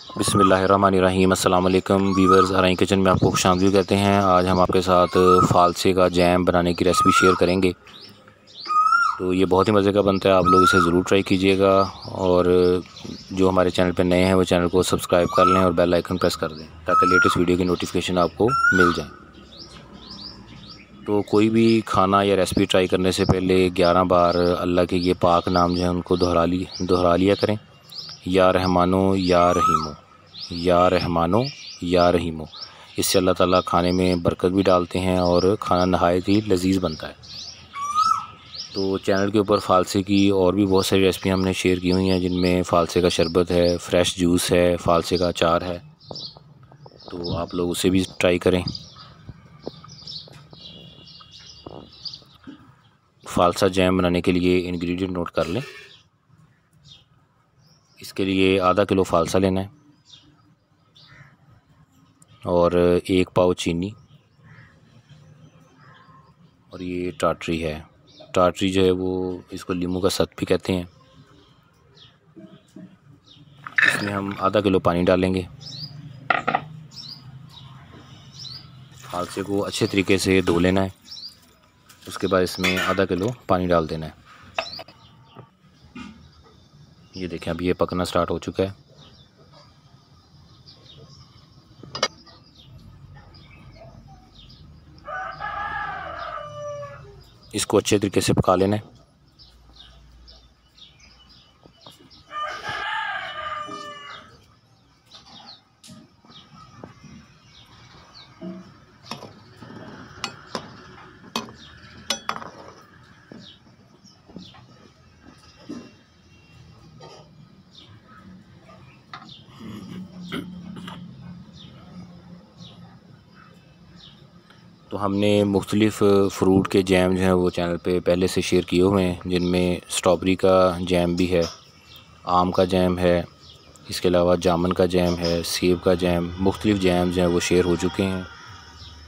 बिस्मिल्लाहिर्रहमानिर्रहीम। अस्सलाम वालेकुम वीवर्स, आरआई किचन में आपको खुशामदीद कहते हैं। आज हम आपके साथ फ़ालसे का जैम बनाने की रेसिपी शेयर करेंगे। तो ये बहुत ही मज़े का बनता है, आप लोग इसे ज़रूर ट्राई कीजिएगा। और जो हमारे चैनल पर नए हैं वो चैनल को सब्सक्राइब कर लें और बेल आइकन प्रेस कर दें ताकि लेटेस्ट वीडियो की नोटिफिकेशन आपको मिल जाए। तो कोई भी खाना या रेसिपी ट्राई करने से पहले 11 बार अल्लाह के ये पाक नाम जो है उनको दोहरा लिया करें। या रहमानो या रहीमो, या रहमानो या रहीमो। इससे अल्लाह ताला खाने में बरकत भी डालते हैं और खाना नहायत ही लजीज बनता है। तो चैनल के ऊपर फ़ालसे की और भी बहुत सारी रेसिपी हमने शेयर की हुई हैं, जिनमें फ़ालसे का शरबत है, फ्रेश जूस है, फ़ालसे का अचार है। तो आप लोग उसे भी ट्राई करें। फ़ालसा जैम बनाने के लिए इंग्रेडिएंट नोट कर लें। इसके लिए आधा किलो फ़ालसा लेना है और 1 पाव चीनी, और ये टाटरी है। टाटरी जो है वो इसको लीमू का सत भी कहते हैं। इसमें हम आधा किलो पानी डालेंगे। फ़ालसे को अच्छे तरीके से धो लेना है। उसके बाद इसमें आधा किलो पानी डाल देना है। ये देखें, अब ये पकना स्टार्ट हो चुका है। इसको अच्छे तरीके से पका लेना है। तो हमने मुख्तलिफ़ फ़्रूट के जैम जो हैं वो चैनल पे पहले से शेयर किए हुए हैं, जिनमें स्ट्रॉबेरी का जैम भी है, आम का जैम है, इसके अलावा जामुन का जैम है, सेब का जैम। मुख्तलिफ़ जैम जो हैं वो शेयर हो चुके हैं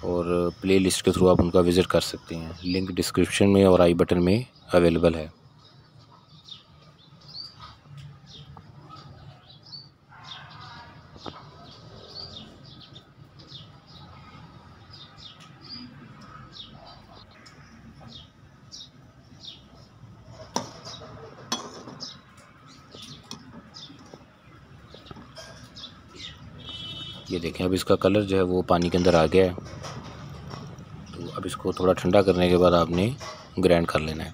और प्ले लिस्ट के थ्रू आप उनका विज़िट कर सकते हैं। लिंक डिस्क्रिप्शन में और आई बटन में अवेलेबल है। ये देखें, अब इसका कलर जो है वो पानी के अंदर आ गया है। तो अब इसको थोड़ा ठंडा करने के बाद आपने ग्राइंड कर लेना है।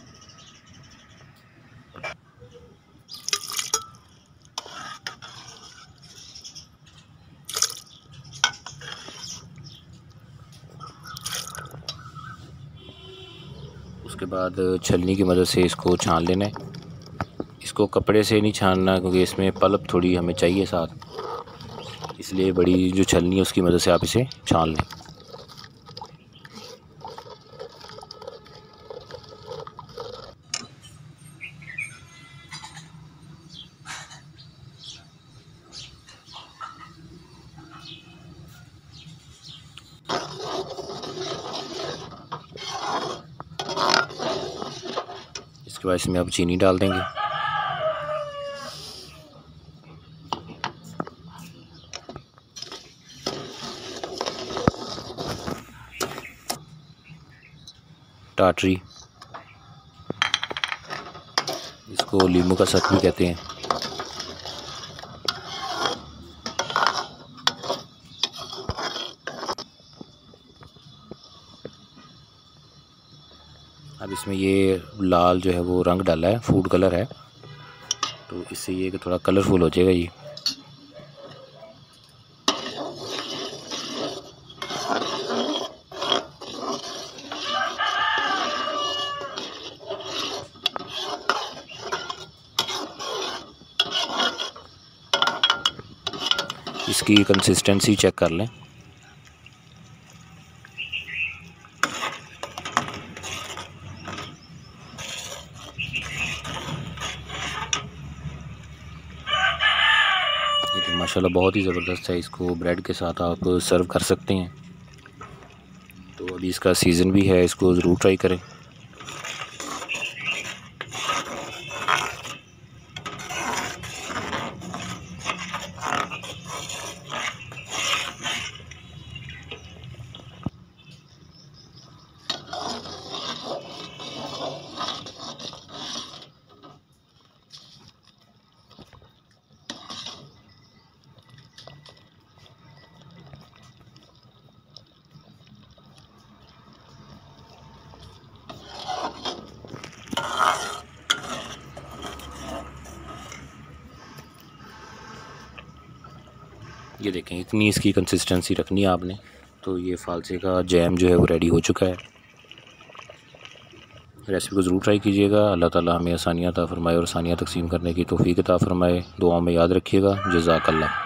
उसके बाद छलनी की मदद से इसको छान लेना है। इसको कपड़े से नहीं छानना क्योंकि इसमें पल्प थोड़ी हमें चाहिए साथ, इसलिए बड़ी जो छलनी है उसकी मदद से आप इसे छान लें। इसके बाद इसमें अब चीनी डाल देंगे। टाटरी, इसको लीमू का सत भी कहते हैं। अब इसमें ये लाल जो है वो रंग डाला है, फूड कलर है, तो इससे ये कि थोड़ा कलरफुल हो जाएगा ये। इसकी कंसिस्टेंसी चेक कर लें। ये तो माशाल्लाह बहुत ही ज़बरदस्त है। इसको ब्रेड के साथ आप सर्व कर सकते हैं। तो अभी इसका सीज़न भी है, इसको ज़रूर ट्राई करें। ये देखें, इतनी इसकी कंसिस्टेंसी रखनी है आपने। तो ये फ़ालसे का जैम जो है वो रेडी हो चुका है। रेसिपी को ज़रूर ट्राई कीजिएगा। अल्लाह ताला हमें आसानियाँ अता फ़रमाए और आसानियाँ तकसीम करने की तौफ़ीक अता फ़रमाए। दुआओं में याद रखिएगा। जज़ाकल्लाह।